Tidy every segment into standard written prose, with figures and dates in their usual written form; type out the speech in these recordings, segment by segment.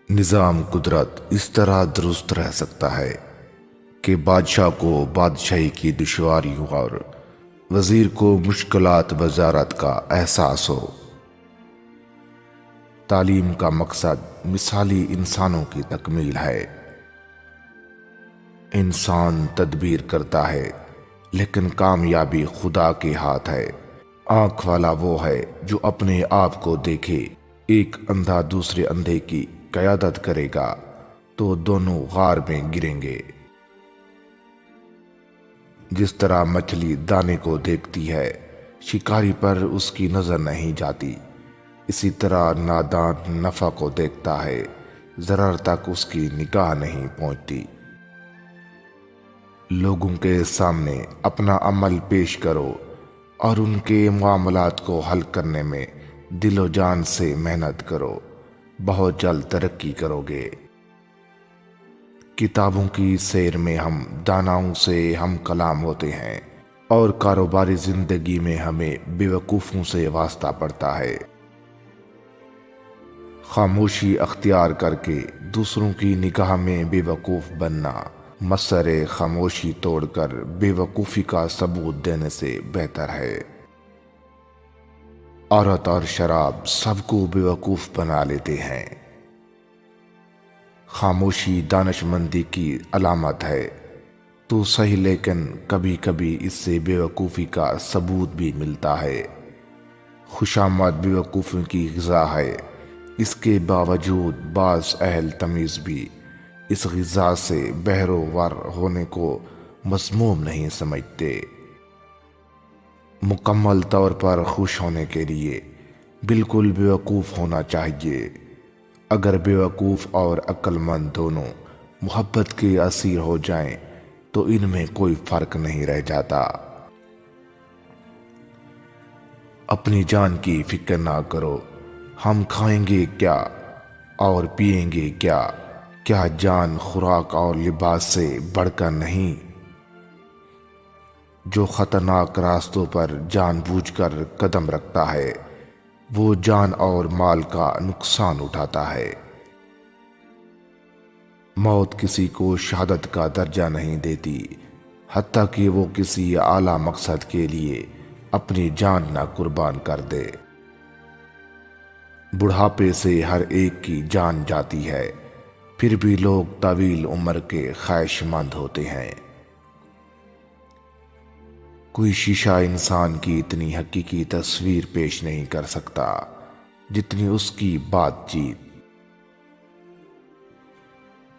نظام قدرت اس طرح درست رہ سکتا ہے کہ بادشاہ کو بادشاہی کی دشواریوں اور وزیر کو مشکلات وزارت کا احساس ہو۔ تعلیم کا مقصد مثالی انسانوں کی تکمیل ہے۔ انسان تدبیر کرتا ہے لیکن کامیابی خدا کے ہاتھ ہے۔ آنکھ والا وہ ہے جو اپنے آپ کو دیکھے۔ ایک اندھا دوسرے اندھے کی قیادت کرے گا تو دونوں غار میں گریں گے۔ جس طرح مچھلی دانے کو دیکھتی ہے، شکاری پر اس کی نظر نہیں جاتی، اسی طرح نادان نفع کو دیکھتا ہے، ضرر تک اس کی نگاہ نہیں پہنچتی۔ لوگوں کے سامنے اپنا عمل پیش کرو اور ان کے معاملات کو حل کرنے میں دل و جان سے محنت کرو، بہت جلد ترقی کرو گے۔ کتابوں کی سیر میں ہم داناؤں سے ہم کلام ہوتے ہیں اور کاروباری زندگی میں ہمیں بے وقوفوں سے واسطہ پڑتا ہے۔ خاموشی اختیار کر کے دوسروں کی نگاہ میں بے وقوف بننا مصر خاموشی توڑ کر بے وقوفی کا ثبوت دینے سے بہتر ہے۔ عورت اور شراب سب کو بے وقوف بنا لیتے ہیں۔ خاموشی دانش مندی کی علامت ہے تو صحیح، لیکن کبھی کبھی اس سے بے وقوفی کا ثبوت بھی ملتا ہے۔ خوشامد بے وقوفوں کی غذا ہے، اس کے باوجود بعض اہل تمیز بھی اس غذا سے بہرور ہونے کو مذموم نہیں سمجھتے۔ مکمل طور پر خوش ہونے کے لیے بالکل بے وقوف ہونا چاہیے۔ اگر بے وقوف اور عقل مند دونوں محبت کے اسیر ہو جائیں تو ان میں کوئی فرق نہیں رہ جاتا۔ اپنی جان کی فکر نہ کرو، ہم کھائیں گے کیا اور پیئیں گے کیا؟ کیا جان خوراک اور لباس سے بڑھ کر نہیں؟ جو خطرناک راستوں پر جان بوجھ کر قدم رکھتا ہے وہ جان اور مال کا نقصان اٹھاتا ہے۔ موت کسی کو شہادت کا درجہ نہیں دیتی، حتیٰ کہ وہ کسی اعلیٰ مقصد کے لیے اپنی جان نہ قربان کر دے۔ بڑھاپے سے ہر ایک کی جان جاتی ہے، پھر بھی لوگ طویل عمر کے خواہش مند ہوتے ہیں۔ کوئی شیشہ انسان کی اتنی حقیقی تصویر پیش نہیں کر سکتا جتنی اس کی بات چیت۔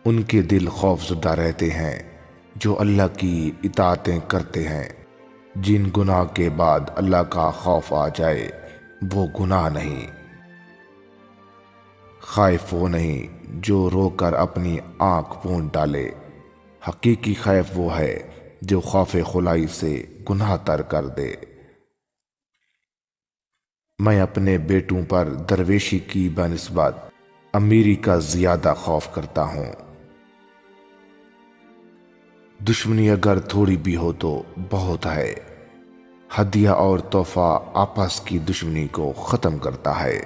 ان کے دل خوف زدہ رہتے ہیں جو اللہ کی اطاعتیں کرتے ہیں۔ جن گناہ کے بعد اللہ کا خوف آ جائے وہ گناہ نہیں۔ خائف وہ نہیں جو رو کر اپنی آنکھ پونچھ ڈالے، حقیقی خائف وہ ہے جو خوف خلائی سے گناہ تر کر دے۔ میں اپنے بیٹوں پر درویشی کی بنسبت امیری کا زیادہ خوف کرتا ہوں۔ دشمنی اگر تھوڑی بھی ہو تو بہت ہے۔ ہدیہ اور تحفہ آپس کی دشمنی کو ختم کرتا ہے۔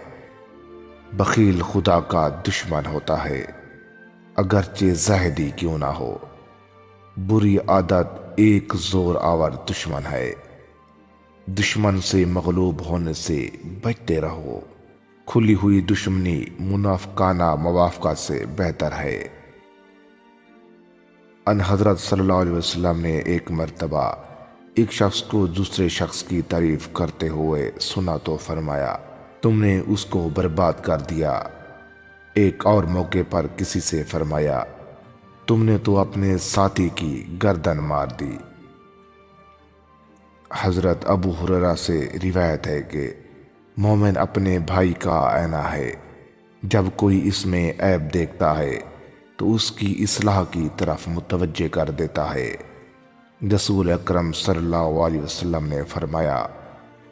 بخیل خدا کا دشمن ہوتا ہے، اگرچہ زاہدی کیوں نہ ہو۔ بری عادت ایک زور آور دشمن ہے۔ دشمن سے مغلوب ہونے سے بچتے رہو۔ کھلی ہوئی دشمنی منافقانہ موافقت سے بہتر ہے۔ ان حضرت صلی اللہ علیہ وسلم نے ایک مرتبہ ایک شخص کو دوسرے شخص کی تعریف کرتے ہوئے سنا تو فرمایا، تم نے اس کو برباد کر دیا۔ ایک اور موقع پر کسی سے فرمایا، تم نے تو اپنے ساتھی کی گردن مار دی۔ حضرت ابو ہریرہ سے روایت ہے کہ مومن اپنے بھائی کا آئینہ ہے، جب کوئی اس میں عیب دیکھتا ہے تو اس کی اصلاح کی طرف متوجہ کر دیتا ہے۔ رسول اکرم صلی اللہ علیہ وسلم نے فرمایا،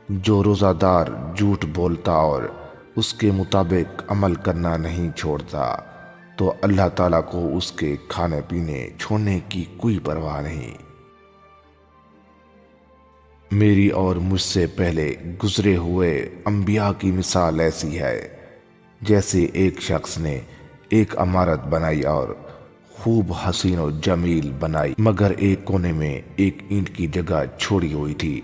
جو روزہ دار جھوٹ بولتا اور اس کے مطابق عمل کرنا نہیں چھوڑتا تو اللہ تعالیٰ کو اس کے کھانے پینے چھوڑنے کی کوئی پرواہ نہیں۔ میری اور مجھ سے پہلے گزرے ہوئے انبیاء کی مثال ایسی ہے جیسے ایک شخص نے ایک عمارت بنائی اور خوب حسین و جمیل بنائی، مگر ایک کونے میں ایک اینٹ کی جگہ چھوڑی ہوئی تھی۔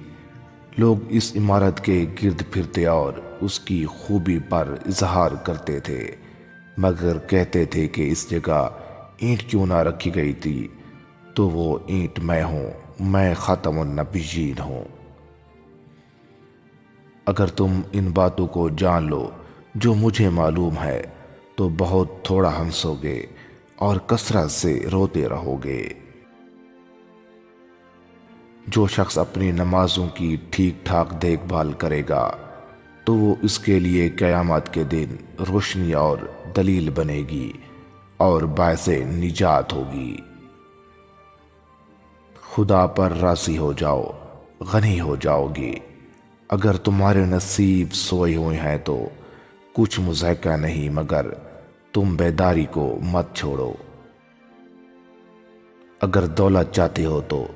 لوگ اس عمارت کے گرد پھرتے اور اس کی خوبی پر اظہار کرتے تھے، مگر کہتے تھے کہ اس جگہ اینٹ کیوں نہ رکھی گئی تھی؟ تو وہ اینٹ میں ہوں، میں خاتم النبیین ہوں۔ اگر تم ان باتوں کو جان لو جو مجھے معلوم ہے تو بہت تھوڑا ہنسو گے اور کثرت سے روتے رہو گے۔ جو شخص اپنی نمازوں کی ٹھیک ٹھاک دیکھ بھال کرے گا تو وہ اس کے لیے قیامت کے دن روشنی اور دلیل بنے گی اور باعث نجات ہوگی۔ خدا پر راضی ہو جاؤ، غنی ہو جاؤ گے۔ اگر تمہارے نصیب سوئے ہوئے ہیں تو کچھ مضحکہ نہیں، مگر تم بیداری کو مت چھوڑو۔ اگر دولت چاہتے ہو تو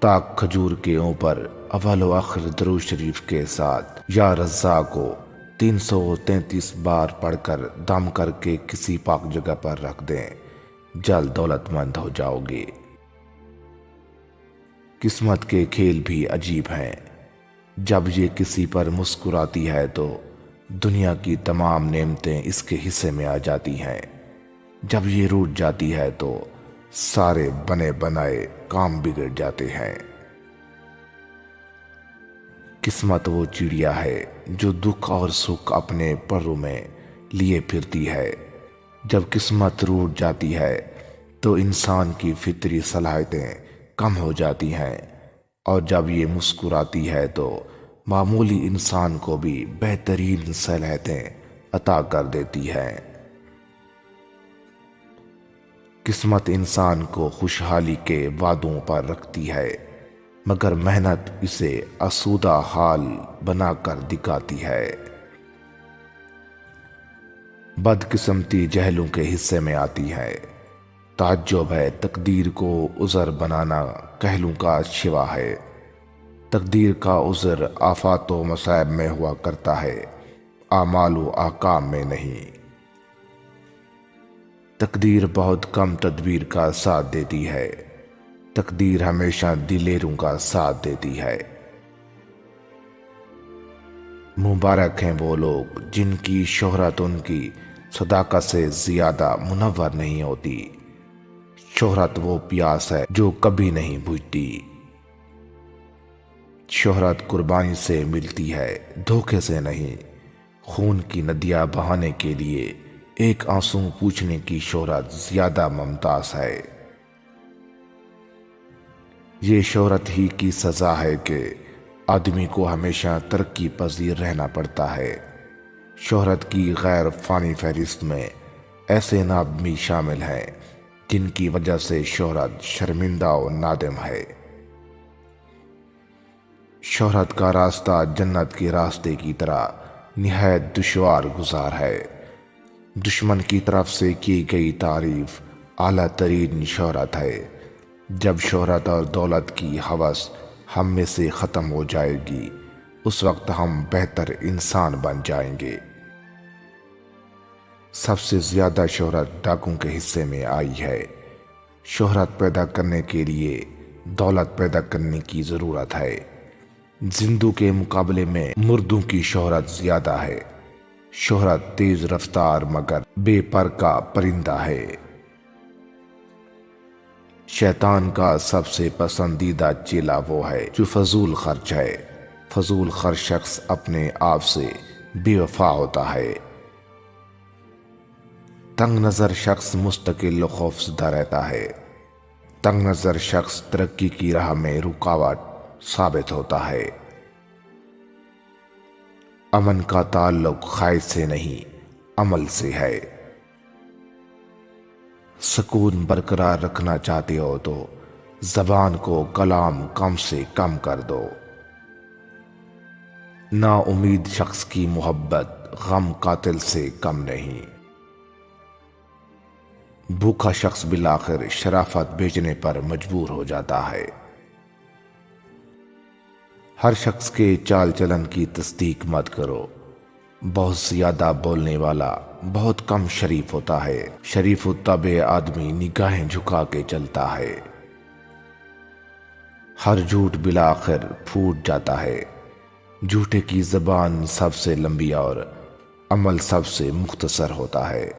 تاک کھجور کے اوپر اول و آخر درود شریف کے ساتھ یا رزاق کو 333 بار پڑھ کر دم کر کے کسی پاک جگہ پر رکھ دیں، جلد دولت مند ہو جاؤ گے۔ قسمت کے کھیل بھی عجیب ہیں، جب یہ کسی پر مسکراتی ہے تو دنیا کی تمام نعمتیں اس کے حصے میں آ جاتی ہیں، جب یہ روٹھ جاتی ہے تو سارے بنے بنائے کام بگڑ جاتے ہیں۔ قسمت وہ چڑیا ہے جو دکھ اور سکھ اپنے پروں میں لیے پھرتی ہے۔ جب قسمت روٹھ جاتی ہے تو انسان کی فطری صلاحیتیں کم ہو جاتی ہیں، اور جب یہ مسکراتی ہے تو معمولی انسان کو بھی بہترین صلاحیتیں عطا کر دیتی ہے۔ قسمت انسان کو خوشحالی کے وعدوں پر رکھتی ہے، مگر محنت اسے آسودہ حال بنا کر دکھاتی ہے۔ بدقسمتی جہلوں کے حصے میں آتی ہے۔ تعجب ہے تقدیر کو عذر بنانا کہلوں کا شیوا ہے۔ تقدیر کا عذر آفات و مصائب میں ہوا کرتا ہے، اعمال و احکام میں نہیں۔ تقدیر بہت کم تدبیر کا ساتھ دیتی ہے، تقدیر ہمیشہ دلیروں کا ساتھ دیتی ہے۔ مبارک ہیں وہ لوگ جن کی شہرت ان کی صداقت سے زیادہ منور نہیں ہوتی۔ شہرت وہ پیاس ہے جو کبھی نہیں بجھتی۔ شہرت قربانی سے ملتی ہے، دھوکے سے نہیں۔ خون کی ندیاں بہانے کے لیے ایک آنسو پوچھنے کی شہرت زیادہ ممتاز ہے۔ یہ شہرت ہی کی سزا ہے کہ آدمی کو ہمیشہ ترقی پذیر رہنا پڑتا ہے۔ شہرت کی غیر فانی فہرست میں ایسے نام بھی شامل ہیں جن کی وجہ سے شہرت شرمندہ و نادم ہے۔ شہرت کا راستہ جنت کے راستے کی طرح نہایت دشوار گزار ہے۔ دشمن کی طرف سے کی گئی تعریف اعلیٰ ترین شہرت ہے۔ جب شہرت اور دولت کی ہوس ہم میں سے ختم ہو جائے گی، اس وقت ہم بہتر انسان بن جائیں گے۔ سب سے زیادہ شہرت ڈاکوں کے حصے میں آئی ہے۔ شہرت پیدا کرنے کے لیے دولت پیدا کرنے کی ضرورت ہے۔ زندوں کے مقابلے میں مردوں کی شہرت زیادہ ہے۔ شہرت تیز رفتار مگر بے پر کا پرندہ ہے۔ شیطان کا سب سے پسندیدہ چیلا وہ ہے جو فضول خرچ ہے۔ فضول خرچ شخص اپنے آپ سے بے وفا ہوتا ہے۔ تنگ نظر شخص مستقل و خوفزدہ رہتا ہے۔ تنگ نظر شخص ترقی کی راہ میں رکاوٹ ثابت ہوتا ہے۔ امن کا تعلق خواہش سے نہیں، عمل سے ہے۔ سکون برقرار رکھنا چاہتے ہو تو زبان کو کلام کم سے کم کر دو۔ نا امید شخص کی محبت غم قاتل سے کم نہیں۔ بھوکا شخص بالآخر شرافت بیچنے پر مجبور ہو جاتا ہے۔ ہر شخص کے چال چلن کی تصدیق مت کرو، بہت زیادہ بولنے والا بہت کم شریف ہوتا ہے، شریف الطبع آدمی نگاہیں جھکا کے چلتا ہے۔ ہر جھوٹ بالآخر پھوٹ جاتا ہے، جھوٹے کی زبان سب سے لمبی اور عمل سب سے مختصر ہوتا ہے۔